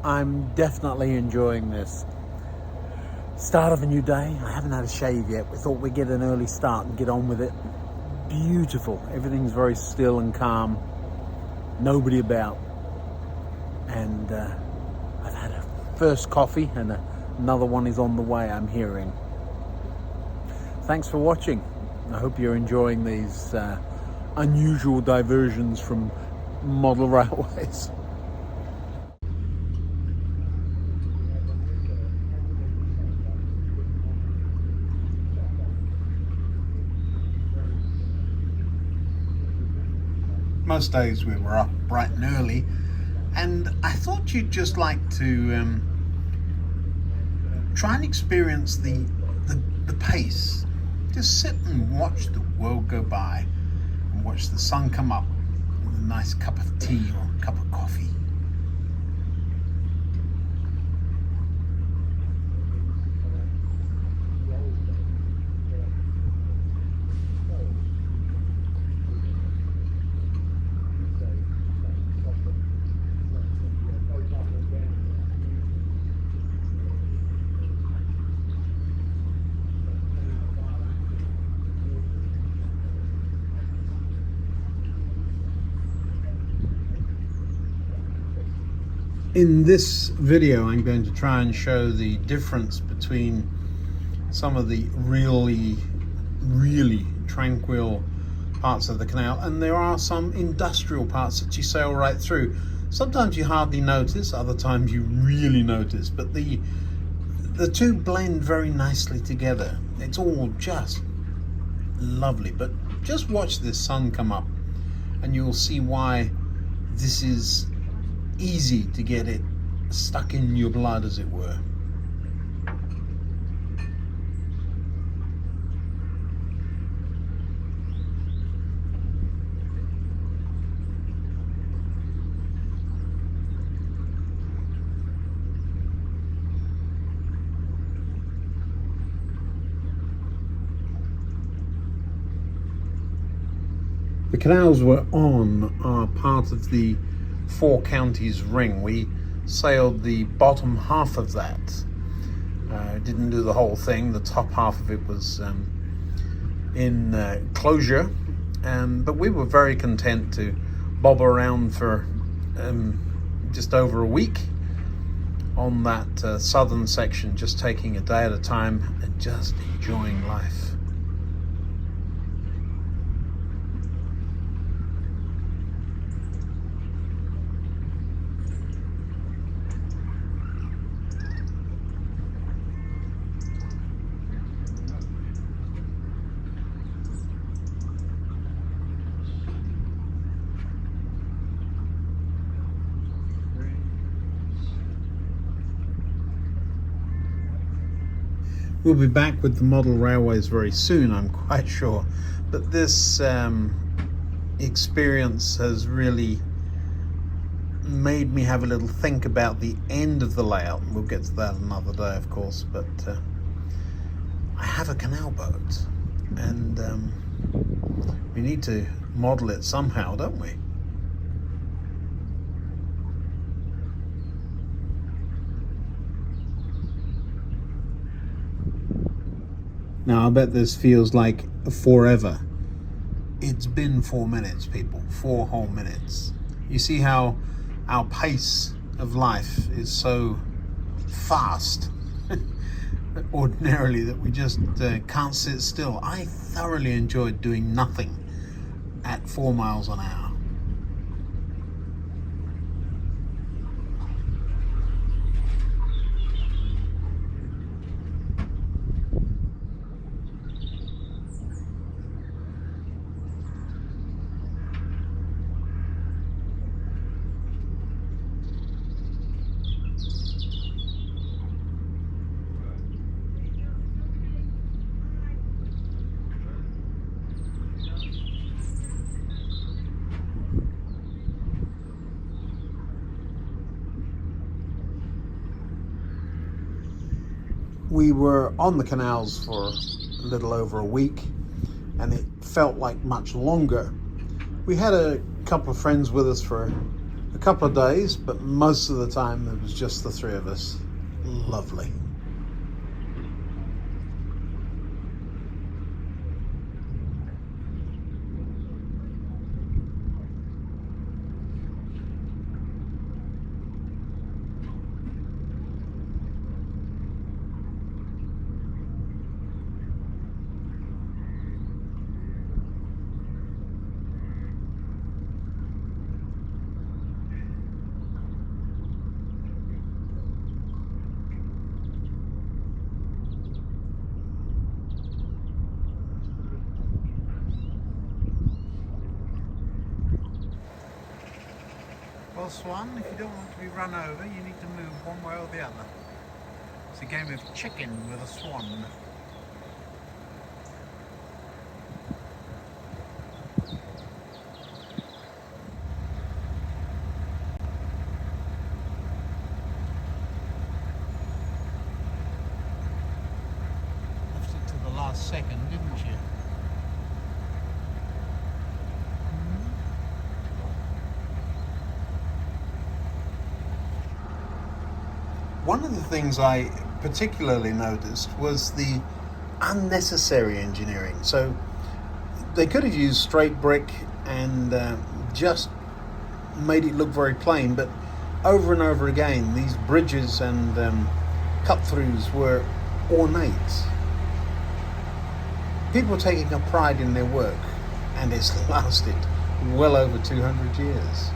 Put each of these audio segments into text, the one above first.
I'm definitely enjoying this. Start of a new day. I haven't had a shave yet. We thought we'd get an early start and get on with it. Beautiful. Everything's very still and calm. Nobody about. And I've had a first coffee and another one is on the way, I'm hearing. Thanks for watching. I hope you're enjoying these unusual diversions from model railways. Most days we were up bright and early, and I thought you'd just like to try and experience the pace. Just sit and watch the world go by and watch the sun come up with a nice cup of tea or a cup of coffee. In this video, I'm going to try and show the difference between some of the really tranquil parts of the canal, and there are some industrial parts that you sail right through. Sometimes you hardly notice, other times you really notice, but the two blend very nicely together. It's all just lovely. But just watch this sun come up and you'll see why this is easy to get it stuck in your blood, as it were. The canals we're on are part of the Four Counties ring. We sailed the bottom half of that. Didn't do the whole thing. The top half of it was in closure, but we were very content to bob around for just over a week on that southern section, just taking a day at a time and just enjoying life. We'll be back with the model railways very soon, I'm quite sure. But this experience has really made me have a little think about the end of the layout. We'll get to that another day, of course. But I have a canal boat, and we need to model it somehow, don't we? Now, I bet this feels like forever. It's been 4 minutes, people. 4 whole minutes. You see how our pace of life is so fast ordinarily that we just can't sit still. I thoroughly enjoyed doing nothing at 4 miles an hour. We were on the canals for a little over a week, and it felt like much longer. We had a couple of friends with us for A couple of days, but most of the time it was just the three of us. Lovely. Well, Swan, if you don't want to be run over, you need to move one way or the other. It's a game of chicken with a swan. Left it to the last second, didn't you? One of the things I particularly noticed was the unnecessary engineering. So they could have used straight brick and just made it look very plain, but over and over again these bridges and cut-throughs were ornate. People are taking a pride in their work, and it's lasted well over 200 years.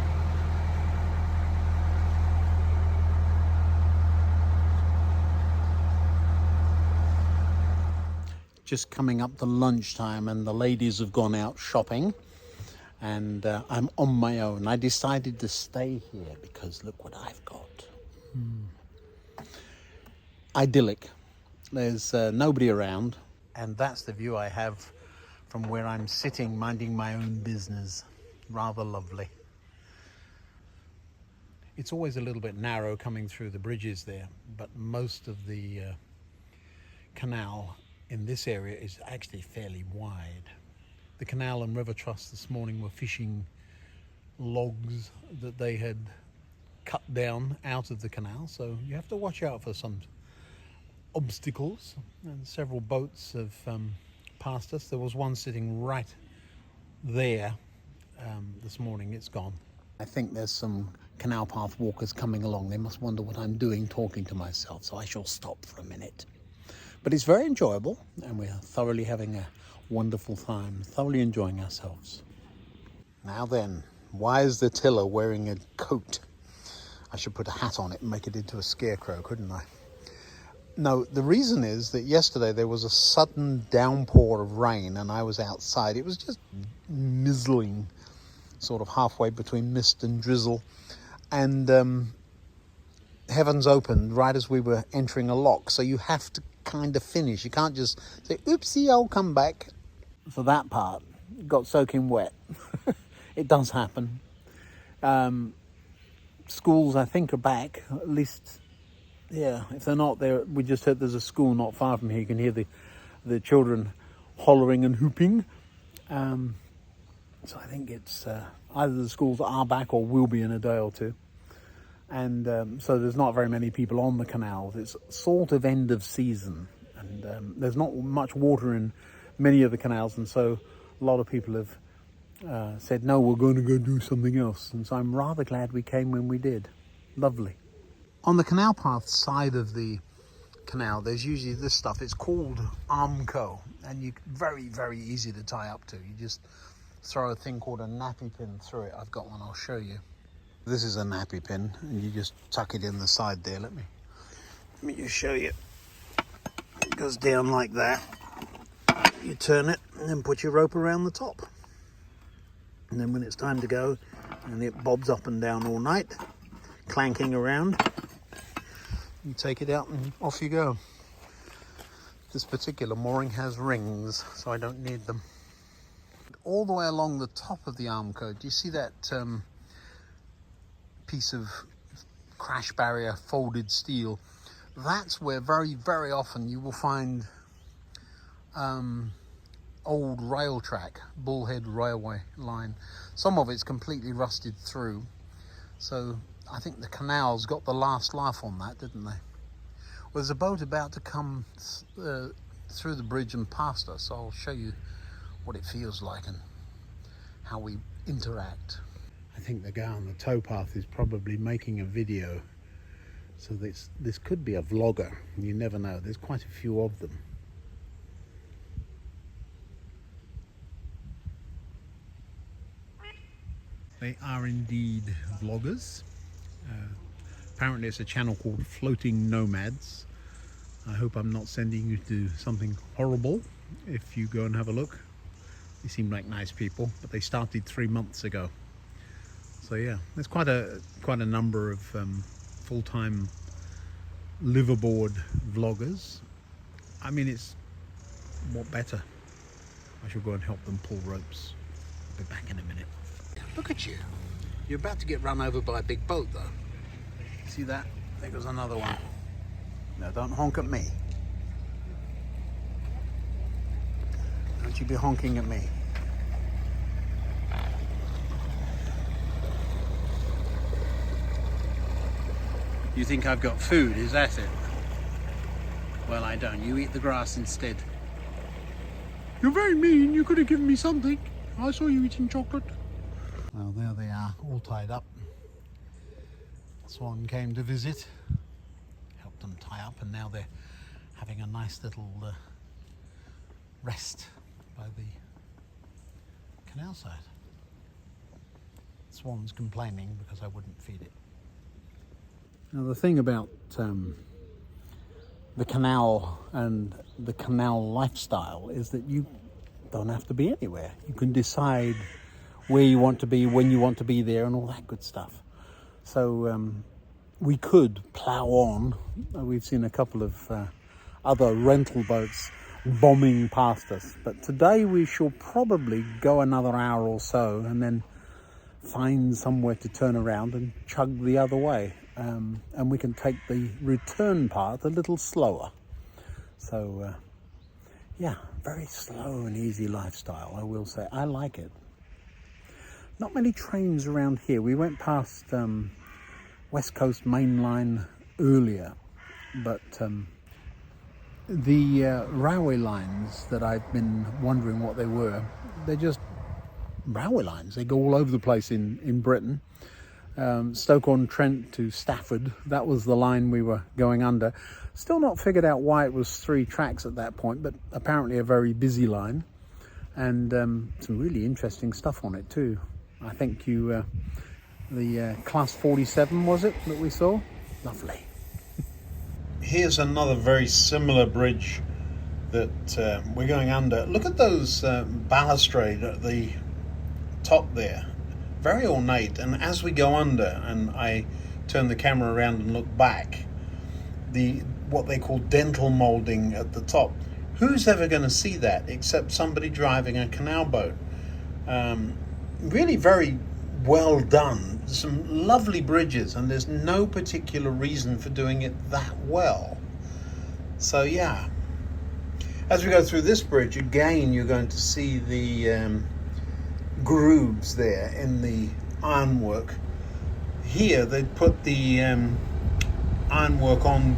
Just coming up to lunchtime, and the ladies have gone out shopping, and I'm on my own. I decided to stay here because look what I've got. Idyllic. There's nobody around, and that's the view I have from where I'm sitting minding my own business. Rather lovely. It's always a little bit narrow coming through the bridges there, but most of the canal in this area is actually fairly wide. The Canal and River Trust this morning were fishing logs that they had cut down out of the canal, so you have to watch out for some obstacles, and several boats have passed us. There was one sitting right there this morning. It's gone. I think there's some canal path walkers coming along. They must wonder what I'm doing talking to myself, so I shall stop for a minute. But it's very enjoyable, and we're thoroughly having a wonderful time, thoroughly enjoying ourselves. Now then, why is the tiller wearing a coat? I should put a hat on it and make it into a scarecrow, couldn't I? No, the reason is that yesterday there was a sudden downpour of rain and I was outside. It was just mizzling, sort of halfway between mist and drizzle. And heavens opened right as we were entering a lock, so you have to kind of finish. You can't just say, oopsie, I'll come back. For that part, it got soaking wet. It does happen. Schools, I think, are back, at least, yeah, if they're not there. We just heard there's a school not far from here. You can hear the children hollering and hooping. So I think it's either the schools are back or will be in a day or two. And so there's not very many people on the canals. It's sort of end of season, and there's not much water in many of the canals, and so a lot of people have said, no, we're going to go do something else. And so I'm rather glad we came when we did. Lovely. On the canal path side of the canal, there's usually this stuff. It's called Armco, and very, very easy to tie up to. You just throw a thing called a nappy pin through it. I've got one, I'll show you. This is a nappy pin, and you just tuck it in the side there. Let me just show you. It goes down like that. You turn it and then put your rope around the top. And then when it's time to go, and it bobs up and down all night, clanking around, you take it out and off you go. This particular mooring has rings, so I don't need them. All the way along the top of the Armco, do you see that piece of crash barrier folded steel? That's where very, very often you will find old rail track, Bullhead railway line. Some of it's completely rusted through, So I think the Canal's got the last laugh on that, didn't they? Well, there's a boat about to come through the bridge and past us, so I'll show you what it feels like and how we interact. I think the guy on the towpath is probably making a video, so this could be a vlogger. You never know. There's quite a few of them. They are indeed vloggers. Apparently it's a channel called Floating Nomads. I hope I'm not sending you to something horrible if you go and have a look. They seem like nice people, but they started 3 months ago. So yeah, there's quite a number of full-time liveaboard vloggers. I mean, it's what better? I shall go and help them pull ropes. I'll be back in a minute. Look at you. You're about to get run over by a big boat though. See that? There goes another one. No, don't honk at me. Don't you be honking at me. You think I've got food, is that it? Well, I don't. You eat the grass instead. You're very mean. You could have given me something. I saw you eating chocolate. Well, there they are, all tied up. Swan came to visit, helped them tie up, and now they're having a nice little rest by the canal side. Swan's complaining because I wouldn't feed it. Now the thing about the canal and the canal lifestyle is that you don't have to be anywhere. You can decide where you want to be, when you want to be there, and all that good stuff. So we could plough on. We've seen a couple of other rental boats bombing past us, but today we shall probably go another hour or so and then find somewhere to turn around and chug the other way, and we can take the return path a little slower. So yeah, very slow and easy lifestyle, I will say. I like it. Not many trains around here. We went past West Coast Main Line earlier, but the railway lines that I've been wondering what they were, they're just railway lines. They go all over the place in Britain. Stoke-on-Trent to Stafford, that was the line we were going under. Still not figured out why it was 3 tracks at that point, but apparently a very busy line, and some really interesting stuff on it too. I think the Class 47 was it that we saw? Lovely. Here's another very similar bridge that we're going under. Look at those balustrade at the top there. Very ornate, and as we go under and I turn the camera around and look back, what they call dental moulding at the top. Who's ever going to see that except somebody driving a canal boat? Really very well done. Some lovely bridges, and there's no particular reason for doing it that well. So yeah, as we go through this bridge again, you're going to see the grooves there in the ironwork. Here they put the ironwork on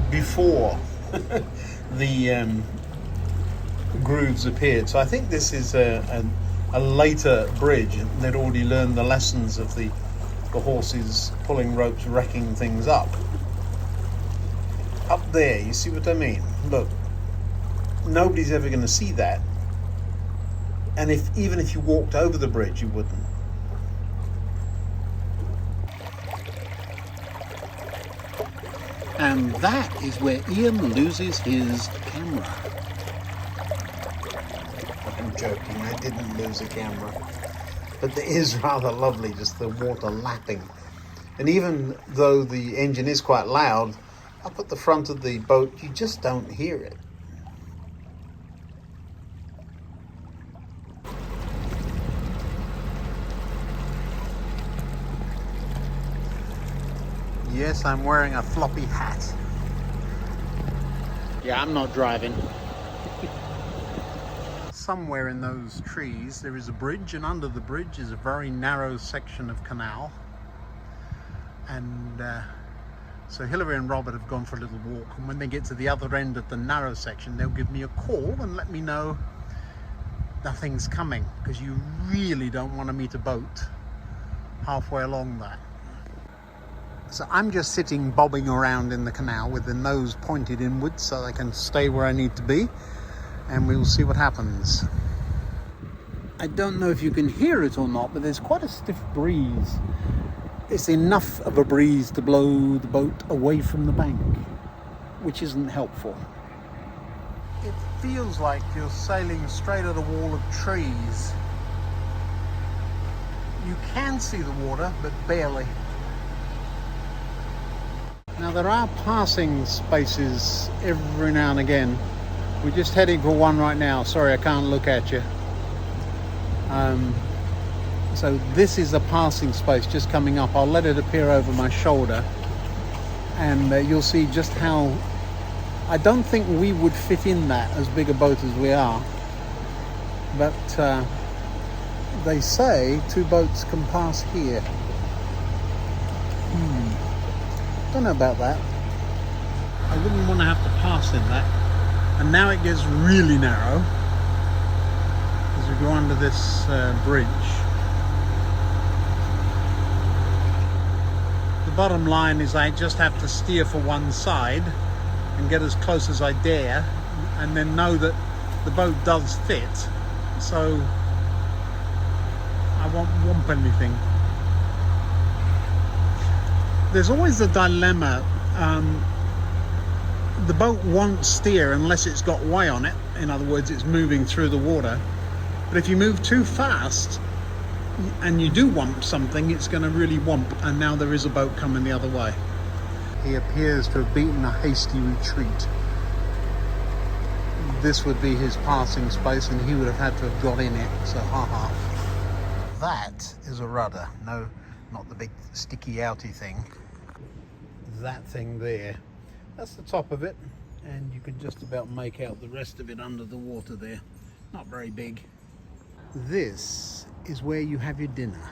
before the grooves appeared. So I think this is a later bridge. They'd already learned the lessons of the horses pulling ropes, wrecking things up. Up there, you see what I mean? Look, nobody's ever going to see that. And even if you walked over the bridge, you wouldn't. And that is where Ian loses his camera. I'm joking, I didn't lose a camera. But it is rather lovely, just the water lapping. And even though the engine is quite loud, up at the front of the boat, you just don't hear it. Yes, I'm wearing a floppy hat. Yeah, I'm not driving. Somewhere in those trees there is a bridge, and under the bridge is a very narrow section of canal. And so Hilary and Robert have gone for a little walk, and when they get to the other end of the narrow section, they'll give me a call and let me know nothing's coming, because you really don't want to meet a boat halfway along that. So I'm just sitting bobbing around in the canal with the nose pointed inwards so I can stay where I need to be, and we'll see what happens. I don't know if you can hear it or not, but there's quite a stiff breeze. It's enough of a breeze to blow the boat away from the bank, which isn't helpful. It feels like you're sailing straight at a wall of trees. You can see the water, but barely. Now there are passing spaces every now and again. We're just heading for one right now. Sorry, I can't look at you. So this is a passing space just coming up. I'll let it appear over my shoulder, and you'll see just how I don't think we would fit in that as big a boat as we are, but they say 2 boats can pass here. Don't know about that. I wouldn't want to have to pass in that. And now it gets really narrow as we go under this bridge. The bottom line is I just have to steer for one side and get as close as I dare, and then know that the boat does fit, so I won't whomp anything. There's always a dilemma. The boat won't steer unless it's got way on it. In other words, it's moving through the water. But if you move too fast and you do whomp something, it's going to really whomp. And now there is a boat coming the other way. He appears to have beaten a hasty retreat. This would be his passing space, and he would have had to have got in it. So, haha. That is a rudder. No, not the big sticky outy thing. That thing there. That's the top of it, and you can just about make out the rest of it under the water there. Not very big. This is where you have your dinner.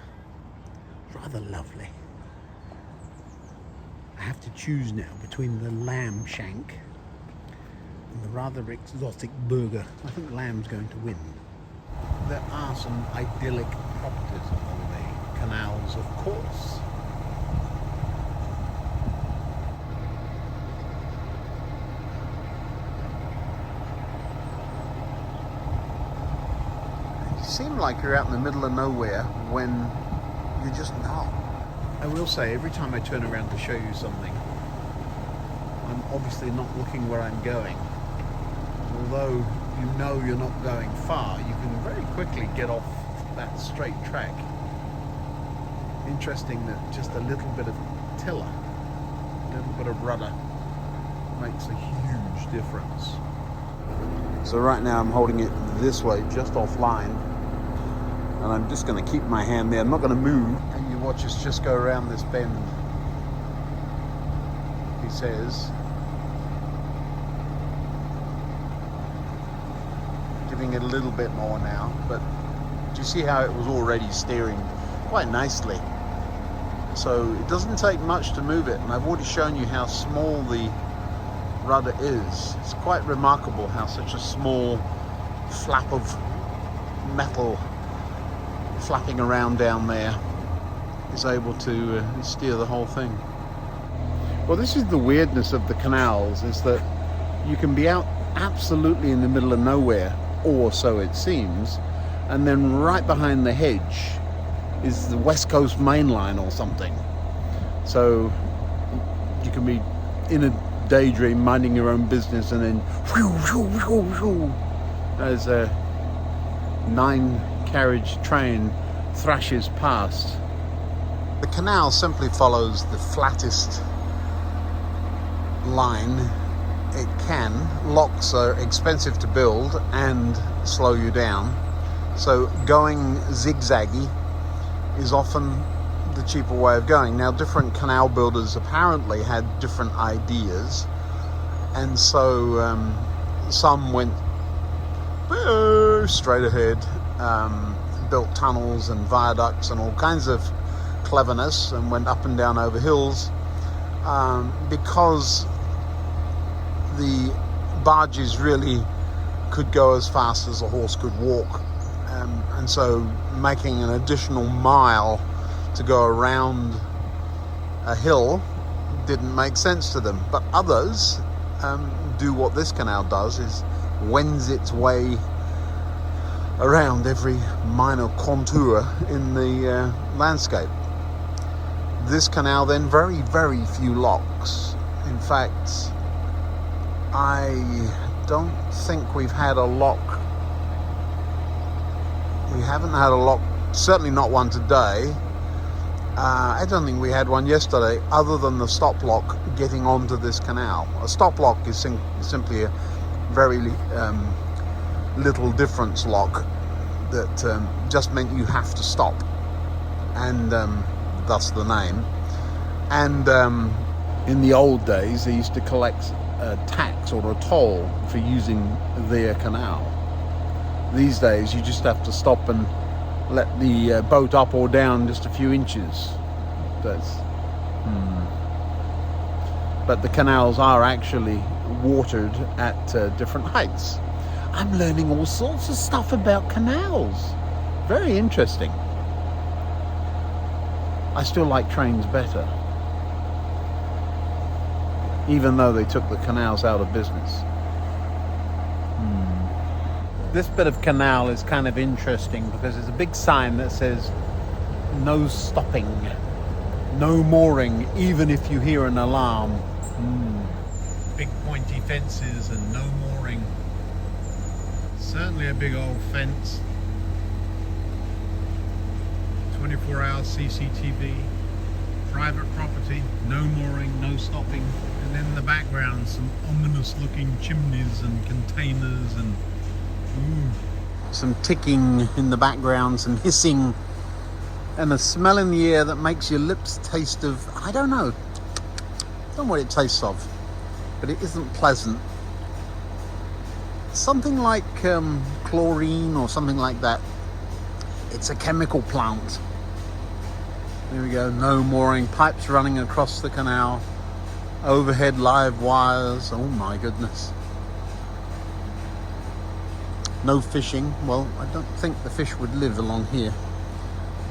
Rather lovely. I have to choose now between the lamb shank and the rather exotic burger. I think lamb's going to win. There are some idyllic properties along the canals, of course. You seem like you're out in the middle of nowhere when you're just not. I will say, every time I turn around to show you something, I'm obviously not looking where I'm going. Although you know you're not going far, you can very quickly get off that straight track. Interesting that just a little bit of tiller, a little bit of rudder makes a huge difference. So right now I'm holding it this way, just offline, and I'm just going to keep my hand there. I'm not going to move. And you watch us just go around this bend, he says. Giving it a little bit more now, but do you see how it was already steering quite nicely? So it doesn't take much to move it, and I've already shown you how small the rudder is. It's quite remarkable how such a small flap of metal flapping around down there is able to steer the whole thing. Well, this is the weirdness of the canals, is that you can be out absolutely in the middle of nowhere, or so it seems, and then right behind the hedge is the West Coast Main Line or something. So you can be in a daydream, minding your own business, and then whew, whew, whew, whew, as a 9-carriage train thrashes past. The canal simply follows the flattest line it can. Locks are expensive to build and slow you down, so going zigzaggy is often the cheaper way of going. Now, different canal builders apparently had different ideas, and so some went straight ahead, built tunnels and viaducts and all kinds of cleverness and went up and down over hills, because the barges really could go as fast as a horse could walk, and so making an additional mile to go around a hill didn't make sense to them. But others do what this canal does, is wends its way around every minor contour in the landscape. This canal then, very, very few locks. In fact, I don't think we've had a lock. We haven't had a lock, certainly not one today. I don't think we had one yesterday, other than the stop lock getting onto this canal. A stop lock is simply a very little difference lock that just meant you have to stop, and thus the name. And in the old days, they used to collect a tax or a toll for using their canal. These days, you just have to stop and let the boat up or down just a few inches. But the canals are actually watered at different heights. I'm learning all sorts of stuff about canals. Very interesting. I still like trains better, even though they took the canals out of business. This bit of canal is kind of interesting because there's a big sign that says no stopping, no mooring, even if you hear an alarm. Big pointy fences and no mooring. Certainly a big old fence. 24-hour CCTV. Private property, no mooring, no stopping. And then in the background, some ominous looking chimneys and containers and some ticking in the background, some hissing, and a smell in the air that makes your lips taste of, I don't know what it tastes of, but it isn't pleasant. Something like chlorine or something like that. It's a chemical plant. There we go, no mooring, pipes running across the canal, overhead live wires, oh my goodness. No fishing. Well, I don't think the fish would live along here.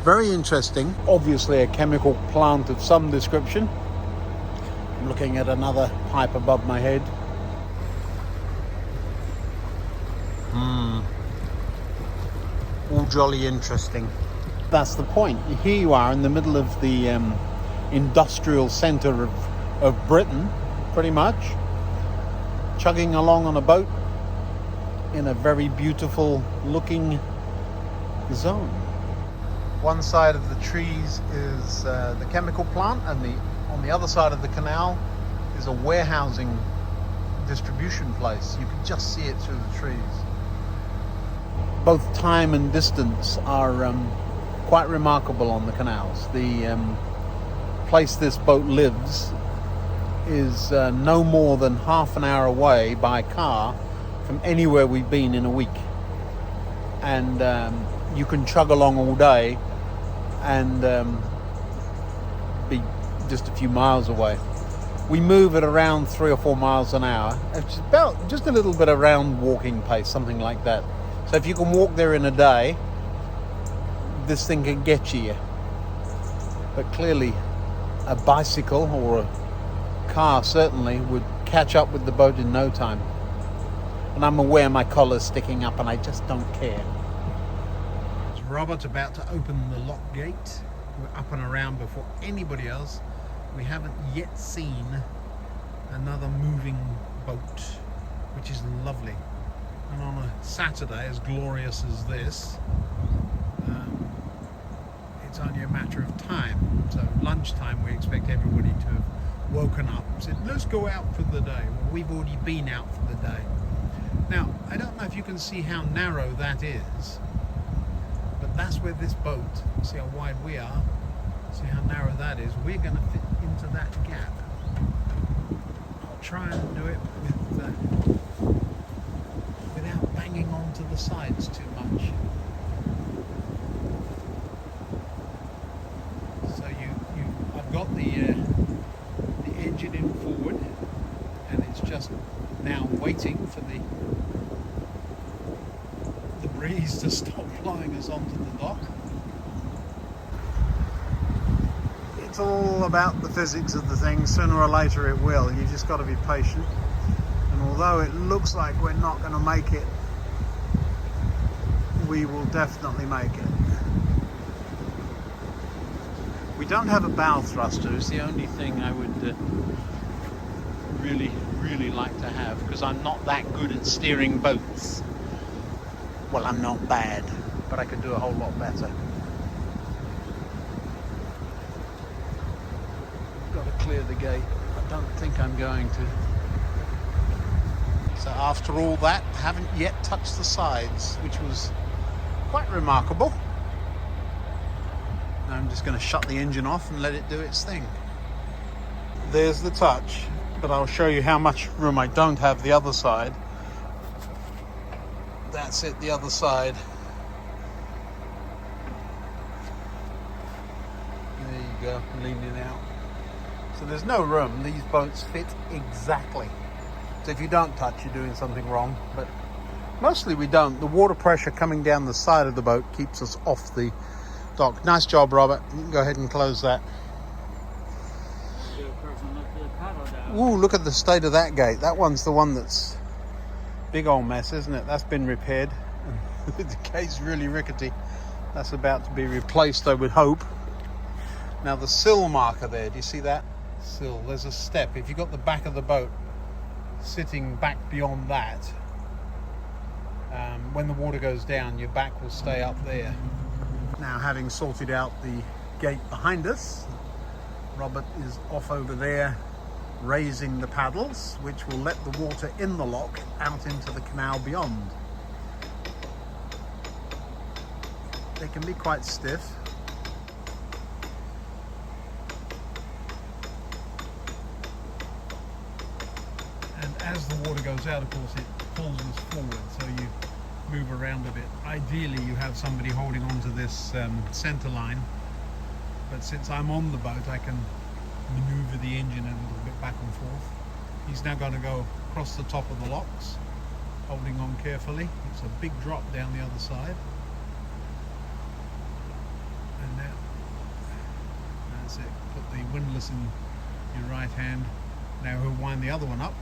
Very interesting. Obviously a chemical plant of some description. I'm looking at another pipe above my head. All jolly interesting. That's the point. Here you are in the middle of the industrial centre of Britain, pretty much, chugging along on a boat in a very beautiful looking zone. One side of the trees is the chemical plant, and on the other side of the canal is a warehousing distribution place. You can just see it through the trees. Both time and distance are quite remarkable on the canals. The place this boat lives is no more than half an hour away by car from anywhere we've been in a week, and you can chug along all day and be just a few miles away. We move at around 3 or 4 miles an hour. It's about just a little bit around walking pace, something like that. So if you can walk there in a day, this thing can get you. But clearly a bicycle or a car certainly would catch up with the boat in no time. And I'm aware my collar's sticking up and I just don't care. It's Robert about to open the lock gate. We're up and around before anybody else. We haven't yet seen another moving boat, which is lovely. And on a Saturday as glorious as this, it's only a matter of time. So lunchtime we expect everybody to have woken up and said, let's go out for the day. Well, we've already been out for the day. Now, I don't know if you can see how narrow that is, but that's where this boat, see how wide we are, see how narrow that is, we're going to fit into that gap. I'll try and do it without banging onto the sides too much. So waiting for the breeze to stop blowing us onto the dock. It's all about the physics of the thing. Sooner or later it will. You just got to be patient. And although it looks like we're not going to make it, we will definitely make it. We don't have a bow thruster. It's the only thing I would really like to have, because I'm not that good at steering boats. Well, I'm not bad, but I could do a whole lot better. Got to clear the gate. I don't think I'm going to. So after all that, haven't yet touched the sides, which was quite remarkable. Now I'm just going to shut the engine off and let it do its thing. There's the touch, but I'll show you how much room I don't have the other side. That's it, the other side. There you go, leaning out. So there's no room. These boats fit exactly. So if you don't touch, you're doing something wrong. But mostly we don't. The water pressure coming down the side of the boat keeps us off the dock. Nice job, Robert. You can go ahead and close that. Ooh, look at the state of that gate. That one's the one that's big old mess, isn't it? That's been repaired. The gate's really rickety. That's about to be replaced, I would hope. Now the sill marker there, do you see that? Sill, there's a step. If you've got the back of the boat sitting back beyond that, when the water goes down, your back will stay up there. Now, having sorted out the gate behind us, Robert is off over there raising the paddles, which will let the water in the lock out into the canal beyond. They can be quite stiff. And as the water goes out, of course, it pulls us forward, so you move around a bit. Ideally, you have somebody holding onto this center line, but since I'm on the boat, I can maneuver the engine a little bit back and forth. He's now going to go across the top of the locks, holding on carefully. It's a big drop down the other side. And now, that's it. Put the windlass in your right hand. Now he'll wind the other one up.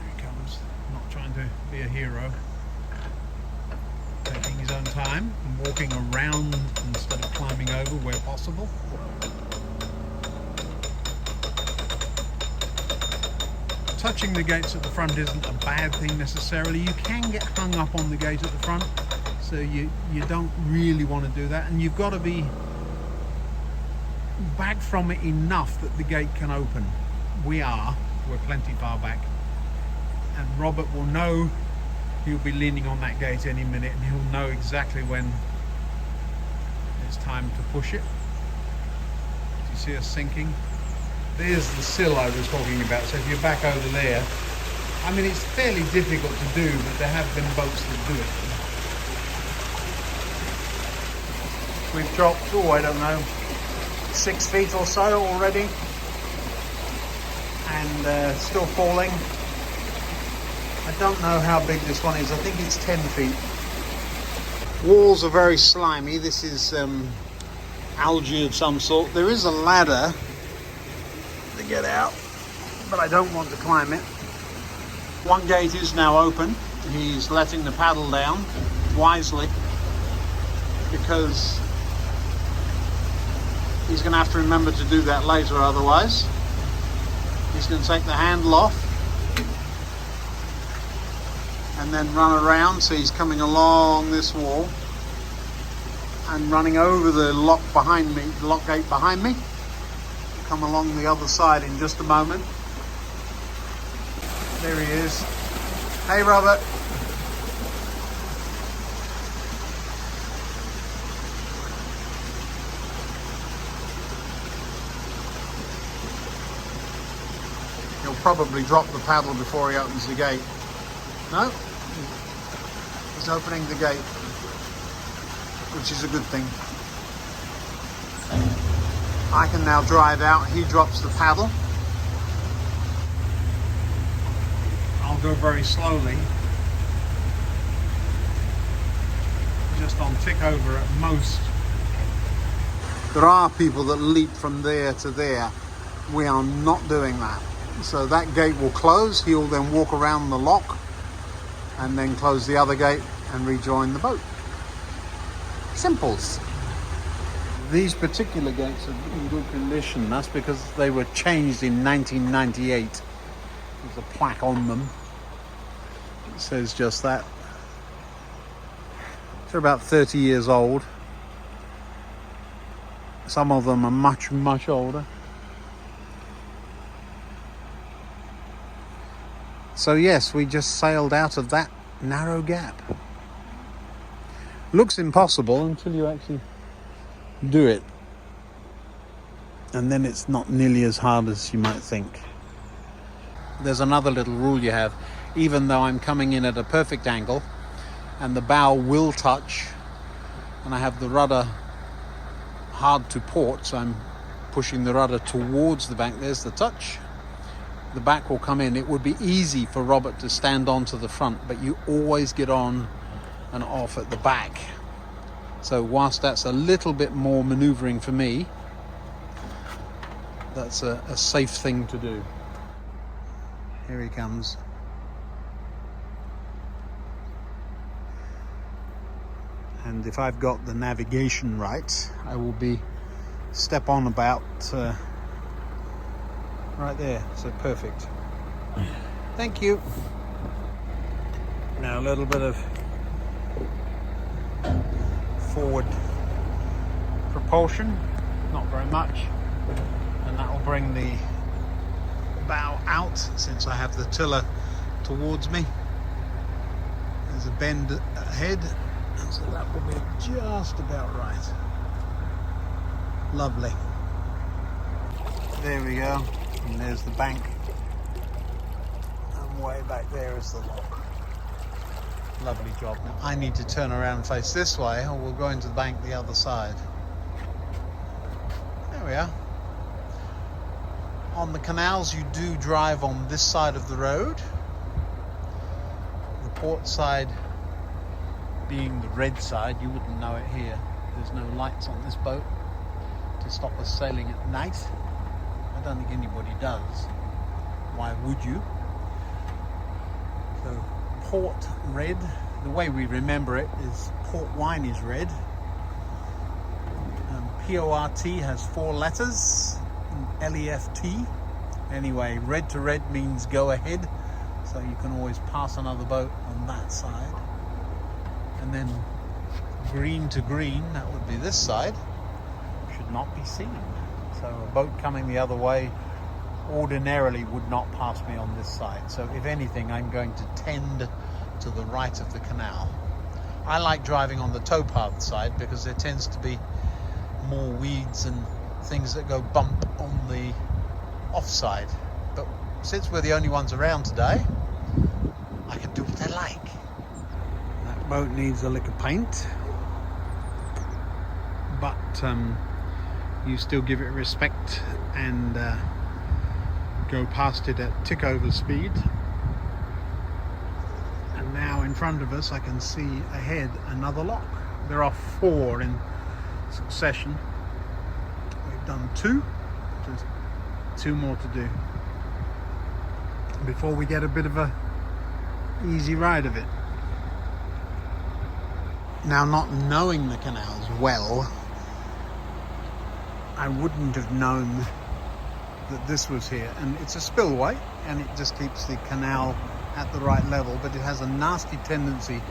There he comes. Not trying to be a hero. Taking his own time and walking around instead of climbing over where possible. Touching the gates at the front isn't a bad thing necessarily. You can get hung up on the gate at the front, so you don't really want to do that, and you've got to be back from it enough that the gate can open. We're plenty far back, and Robert will know. He'll be leaning on that gate any minute, and he'll know exactly when it's time to push it. Do you see us sinking? There's the sill I was talking about. So if you're back over there, I mean, it's fairly difficult to do, but there have been boats that do it. We've dropped, I don't know, 6 feet or so already, and still falling. I don't know how big this one is. I think it's 10 feet. Walls are very slimy. This is algae of some sort. There is a ladder to get out, but I don't want to climb it. One gate is now open. He's letting the paddle down wisely, because he's going to have to remember to do that later otherwise. He's going to take the handle off and then run around. So he's coming along this wall and running over the lock behind me, the lock gate behind me. Come along the other side in just a moment. There he is. Hey, Robert. He'll probably drop the paddle before he opens the gate. No? He's opening the gate, which is a good thing. I can now drive out. He drops the paddle. go very slowly, just on tick over at most. There are people that leap from there to there. We are not doing that. So that gate will close. He'll then walk around the lock and then close the other gate and rejoin the boat. Simples. These particular gates are in good condition. That's because they were changed in 1998. There's a plaque on them. It says just that. They're about 30 years old. Some of them are much, much older. So yes, we just sailed out of that narrow gap. Looks impossible until you actually do it. And then it's not nearly as hard as you might think. There's another little rule you have. Even though I'm coming in at a perfect angle and the bow will touch and I have the rudder hard to port, so I'm pushing the rudder towards the bank. There's the touch. The back will come in. It would be easy for Robert to stand onto the front, but you always get on and off at the back. So whilst that's a little bit more maneuvering for me, that's a safe thing to do. Here he comes. And if I've got the navigation right, I will be step on about right there. So perfect. Thank you. Now a little bit of forward propulsion, not very much, and that will bring the bow out since I have the tiller towards me. There's a bend ahead, and so that will be just about right. Lovely. There we go, and there's the bank, and way back there is the lock. Lovely job. Now I need to turn around and face this way, or we'll go into the bank the other side. There we are. On the canals you do drive on this side of the road, the port side being the red side. You wouldn't know it here. There's no lights on this boat to stop us sailing at night. I don't think anybody does. Why would you? So port red, the way we remember it is port wine is red. PORT has 4 letters, LEFT. Anyway, red to red means go ahead, so you can always pass another boat on that side. And then green to green, that would be this side, should not be seen. So a boat coming the other way ordinarily would not pass me on this side. So if anything, I'm going to tend to the right of the canal. I like driving on the towpath side because there tends to be more weeds and things that go bump on the offside. But since we're the only ones around today, I can do what I like. That boat needs a lick of paint, but you still give it respect and go past it at tick over speed. And now in front of us I can see ahead another lock. There are 4 in succession. We've done 2, just 2 more to do before we get a bit of a easy ride of it. Now, not knowing the canals well, I wouldn't have known that this was here, and it's a spillway and it just keeps the canal at the right level, but it has a nasty tendency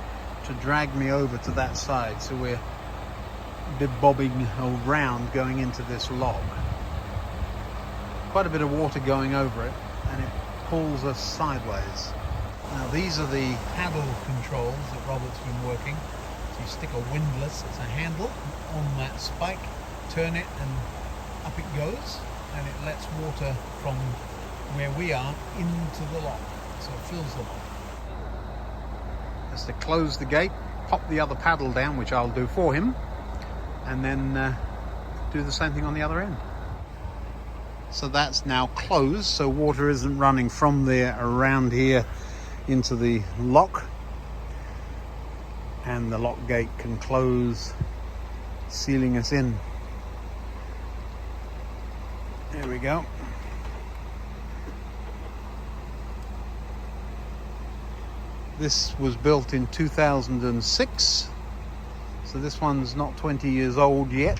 to drag me over to that side, so we're bobbing around going into this log. Quite a bit of water going over it, and it pulls us sideways. Now these are the paddle controls that Robert's been working. So you stick a windlass as a handle on that spike, turn it and up it goes, and it lets water from where we are into the lock, so it fills the lock. Just to close the gate, pop the other paddle down, which I'll do for him, and then do the same thing on the other end. So that's now closed, so water isn't running from there around here into the lock, and the lock gate can close, sealing us in. There we go. This was built in 2006, so this one's not 20 years old yet.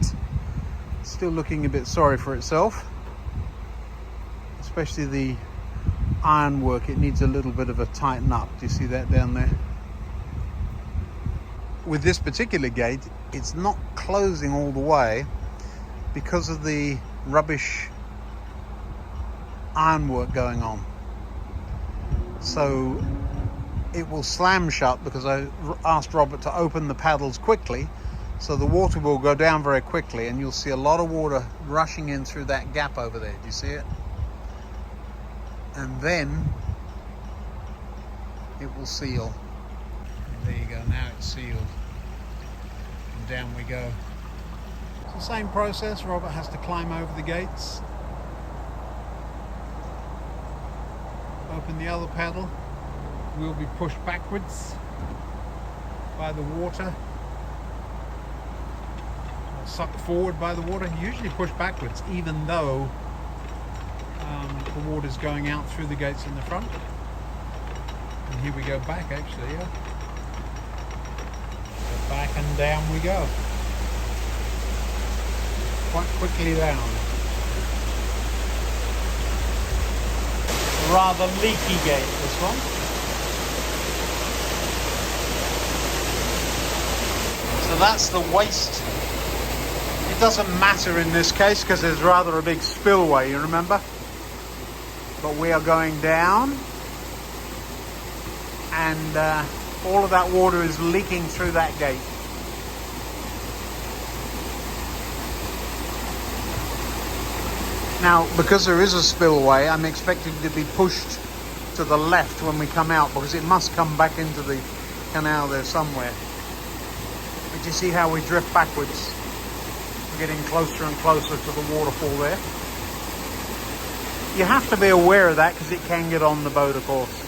Still looking a bit sorry for itself, especially the ironwork. It needs a little bit of a tighten up. Do you see that down there? With this particular gate, it's not closing all the way because of the rubbish ironwork going on. So it will slam shut because I asked Robert to open the paddles quickly, so the water will go down very quickly, and you'll see a lot of water rushing in through that gap over there. Do you see it? And then it will seal. And there you go, now it's sealed. And down we go. It's the same process. Robert has to climb over the gates, open the other paddle, will be pushed backwards by the water, or sucked forward by the water. Usually pushed backwards, even though the water's going out through the gates in the front. And here we go back, actually, yeah. So back and down we go. Quite quickly down. Rather leaky gate, this one. So that's the waste. It doesn't matter in this case because there's rather a big spillway, you remember? But we are going down, and all of that water is leaking through that gate. Now, because there is a spillway, I'm expecting to be pushed to the left when we come out, because it must come back into the canal there somewhere. But you see how we drift backwards? We're getting closer and closer to the waterfall there. You have to be aware of that because it can get on the boat, of course.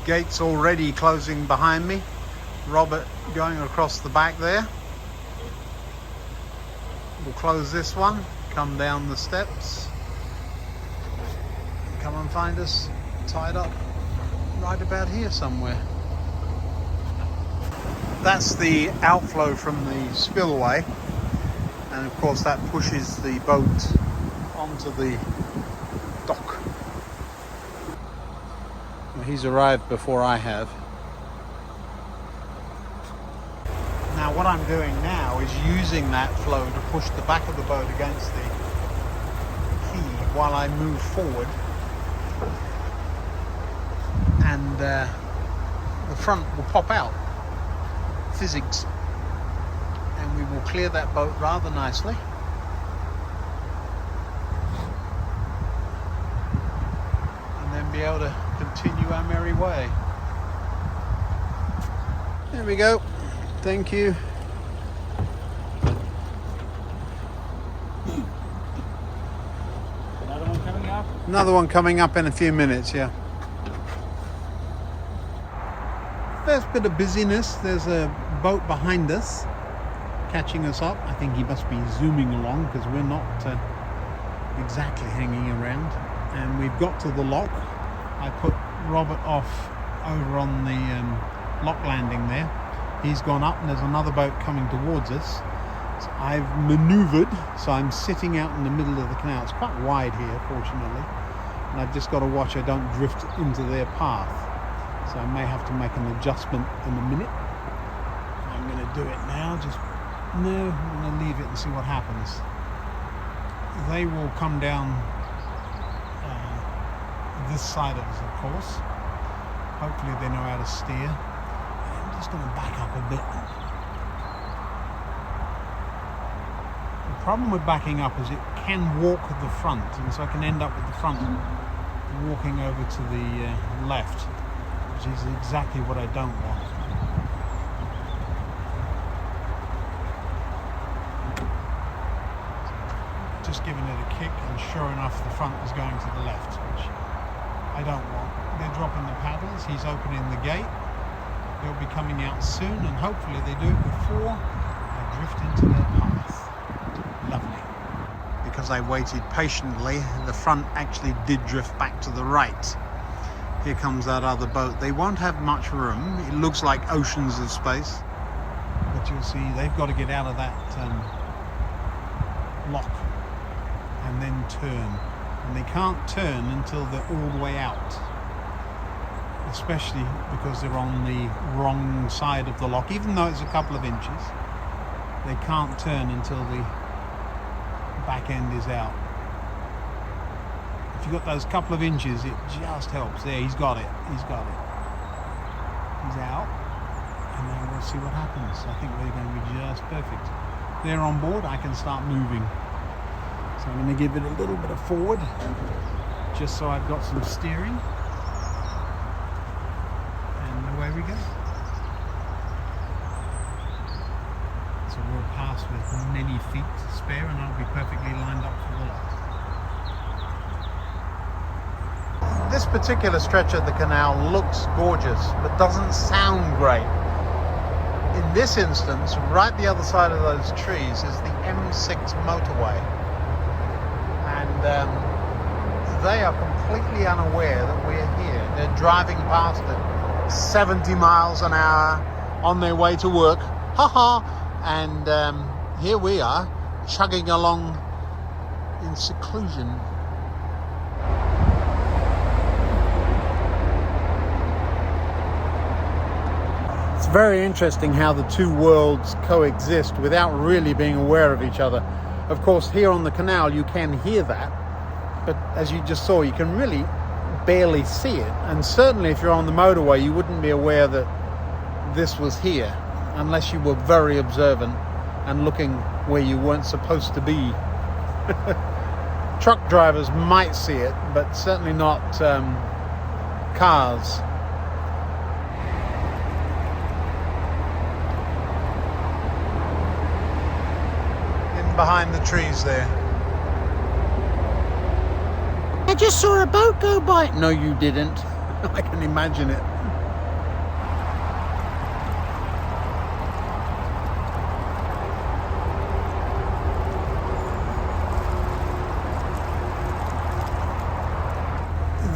Gates already closing behind me. Robert going across the back there. We'll close this one, come down the steps, come and find us tied up right about here somewhere. That's the outflow from the spillway, and of course that pushes the boat onto the dock. He's arrived before I have. Now what I'm doing now is using that flow to push the back of the boat against the quay while I move forward, and the front will pop out, physics, and we will clear that boat rather nicely. be able to continue our merry way. There we go. Thank you. Another one coming up? Another one coming up in a few minutes, yeah. There's a bit of busyness. There's a boat behind us catching us up. I think he must be zooming along because we're not exactly hanging around. And we've got to the lock. I put Robert off over on the lock landing there. He's gone up and there's another boat coming towards us. So I've manoeuvred, so I'm sitting out in the middle of the canal. It's quite wide here, fortunately. And I've just got to watch I don't drift into their path. So I may have to make an adjustment in a minute. I'm going to do it now. I'm going to leave it and see what happens. They will come down this side of us, of course. Hopefully they know how to steer. I'm just going to back up a bit. The problem with backing up is it can walk at the front, and so I can end up with the front walking over to the left, which is exactly what I don't want. Just giving it a kick, and sure enough the front is going to the left, which I don't want. They're dropping the paddles, he's opening the gate. They'll be coming out soon, and hopefully they do it before I drift into their path. Lovely. Because I waited patiently, the front actually did drift back to the right. Here comes that other boat. They won't have much room. It looks like oceans of space. But you'll see they've got to get out of that lock and then turn. And they can't turn until they're all the way out. Especially because they're on the wrong side of the lock. Even though it's a couple of inches, they can't turn until the back end is out. If you've got those couple of inches, it just helps. There, he's got it. He's got it. He's out. And now we'll see what happens. I think we're going to be just perfect. They're on board, I can start moving. So I'm going to give it a little bit of forward, just so I've got some steering. And away we go. So we'll pass with many feet to spare, and I'll be perfectly lined up for the lock. This particular stretch of the canal looks gorgeous, but doesn't sound great. In this instance, right the other side of those trees is the M6 motorway. And they are completely unaware that we're here. They're driving past at 70 miles an hour on their way to work. Ha-ha! And here we are, chugging along in seclusion. It's very interesting how the two worlds coexist without really being aware of each other. Of course, here on the canal you can hear that, but as you just saw, you can really barely see it. And certainly if you're on the motorway, you wouldn't be aware that this was here, unless you were very observant and looking where you weren't supposed to be. Truck drivers might see it, but certainly not cars. Behind the trees there. I just saw a boat go by. No, you didn't. I can imagine it.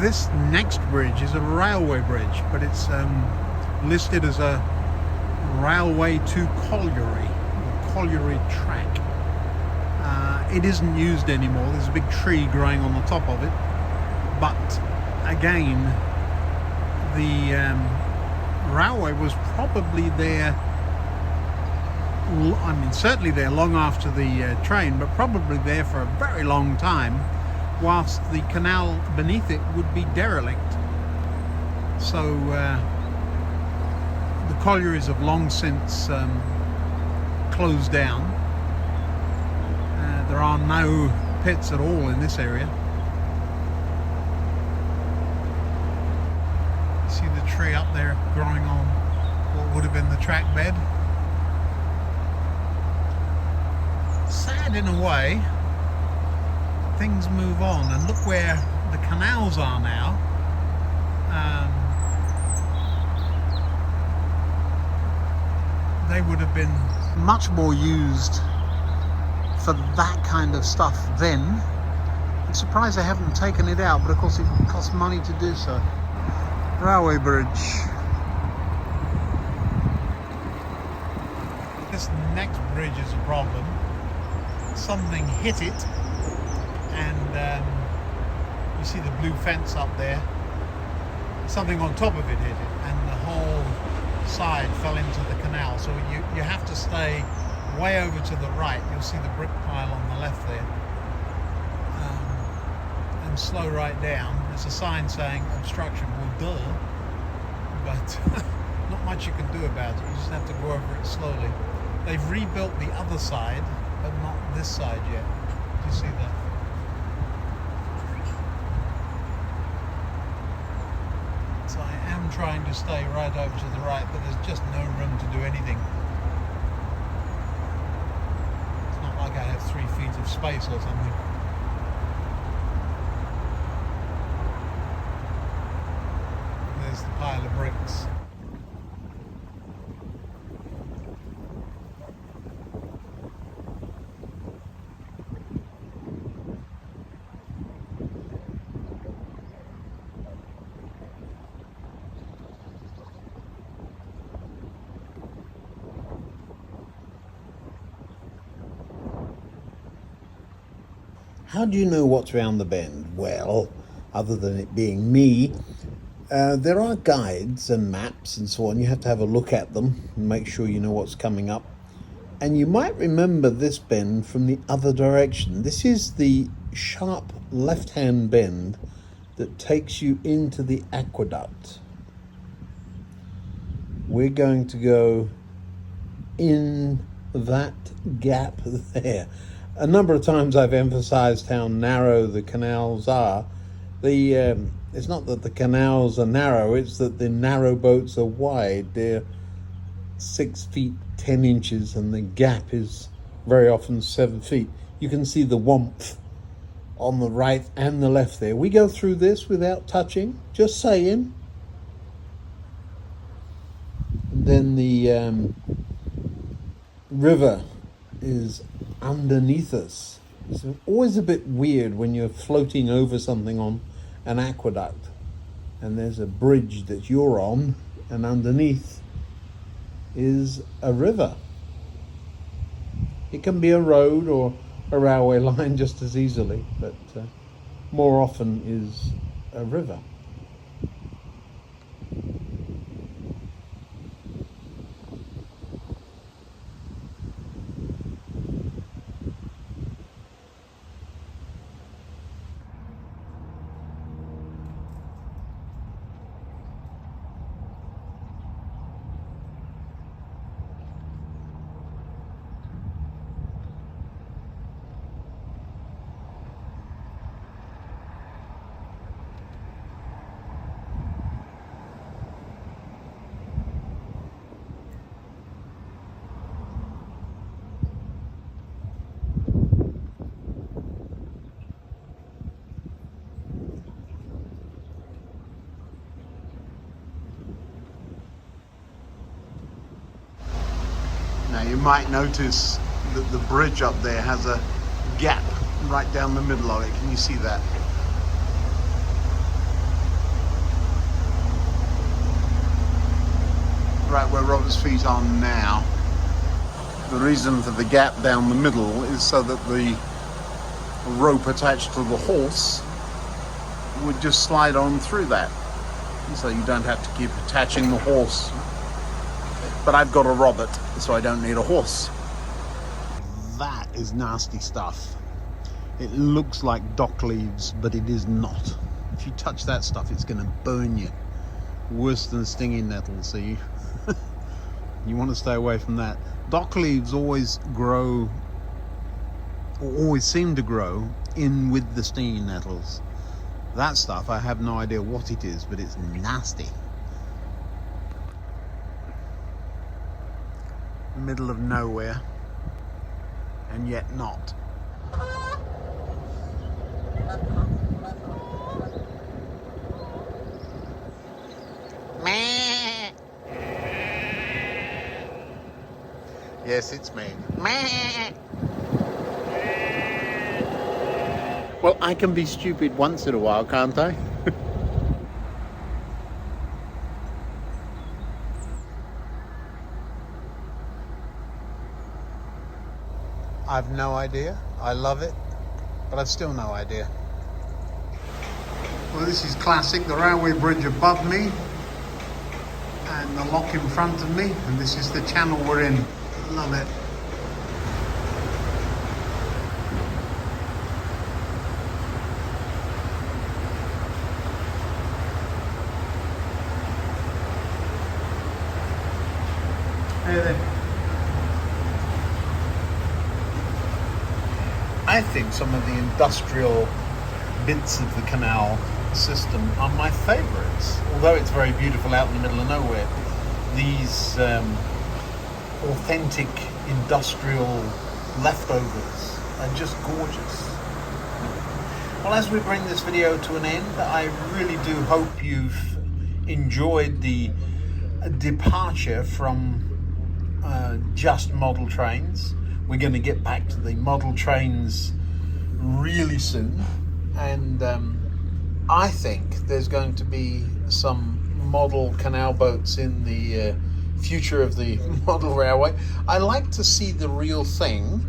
This next bridge is a railway bridge, but it's listed as a railway to colliery, or colliery track. It isn't used anymore. There's a big tree growing on the top of it. But again, the railway was probably there, I mean certainly there long after the train, but probably there for a very long time, whilst the canal beneath it would be derelict. So the collieries have long since closed down. There are no pits at all in this area. tree up there growing on what would have been the track bed. Sad in a way. Things move on, and look where the canals are now. They would have been much more used for that kind of stuff then. I'm surprised they haven't taken it out, but of course it costs money to do so. Railway bridge. This next bridge is a problem. Something hit it, and you see the blue fence up there. Something on top of it hit it, and the whole side fell into the canal. So you have to stay way over to the right. You'll see the brick pile on the left there, and slow right down. There's a sign saying obstruction. Well, duh, but not much you can do about it. You just have to go over it slowly. They've rebuilt the other side, but not this side yet. Do you see that? So I am trying to stay right over to the right, but there's just no room to do anything. It's not like I have 3 feet of space or something. There's the pile of bricks. How do you know what's round the bend? Well, other than it being me, there are guides and maps and so on. You have to have a look at them and make sure you know what's coming up. And you might remember this bend from the other direction. This is the sharp left-hand bend that takes you into the aqueduct. We're going to go in that gap there. A number of times I've emphasized how narrow the canals are. It's not that the canals are narrow, it's that the narrow boats are wide. They're 6 feet 10 inches and the gap is very often 7 feet. You can see the warmth on the right and the left there. We go through this without touching, just saying. And then the river is underneath us. It's always a bit weird when you're floating over something on an aqueduct and there's a bridge that you're on and underneath is a river. It can be a road or a railway line just as easily, but more often is a river. Now you might notice that the bridge up there has a gap right down the middle of it. Can you see that? Right where Robert's feet are now. The reason for the gap down the middle is so that the rope attached to the horse would just slide on through that. So you don't have to keep attaching the horse. But I've got a Robert, so I don't need a horse. That is nasty stuff. It looks like dock leaves, but it is not. If you touch that stuff, it's going to burn you. Worse than stinging nettles, so you want to stay away from that. Dock leaves always grow, or always seem to grow, in with the stinging nettles. That stuff, I have no idea what it is, but it's nasty. middle of nowhere, and yet not. Yes, it's me. Well, I can be stupid once in a while, can't I? I've no idea. I love it, but I've still no idea. Well, this is classic. The railway bridge above me and the lock in front of me, and this is the channel we're in. Love it. Hey there. I think some of the industrial bits of the canal system are my favourites. Although it's very beautiful out in the middle of nowhere, these authentic industrial leftovers are just gorgeous. Well, as we bring this video to an end, I really do hope you've enjoyed the departure from just model trains. We're going to get back to the model trains really soon, and I think there's going to be some model canal boats in the future of the model railway. I like to see the real thing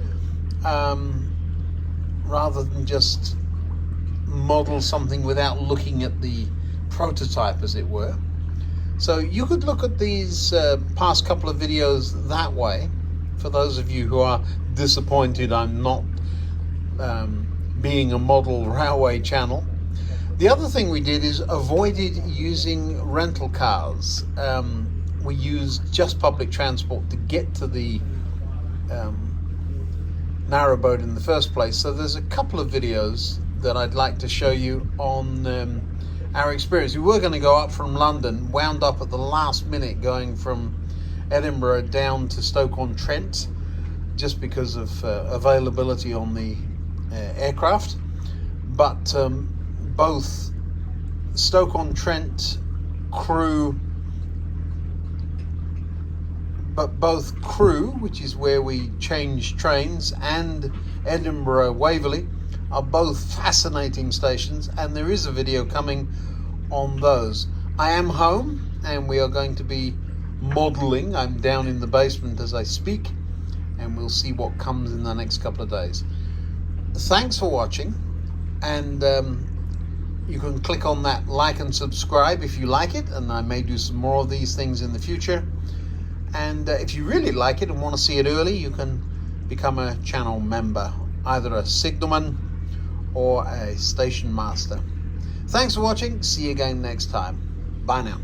rather than just model something without looking at the prototype, as it were. So you could look at these past couple of videos that way. For those of you who are disappointed I'm not being a model railway channel. The other thing we did is avoided using rental cars. We used just public transport to get to the narrowboat in the first place. So there's a couple of videos that I'd like to show you on our experience. We were going to go up from London, wound up at the last minute going from Edinburgh down to Stoke-on-Trent just because of availability on the aircraft. But both Stoke-on-Trent crew, which is where we change trains, and Edinburgh Waverley are both fascinating stations, and there is a video coming on those. I am home and we are going to be modelling. I'm down in the basement as I speak, and we'll see what comes in the next couple of days. Thanks for watching, and you can click on that like and subscribe if you like it, and I may do some more of these things in the future. And if you really like it and want to see it early, you can become a channel member, either a signalman or a station master. Thanks for watching. See you again next time. Bye now.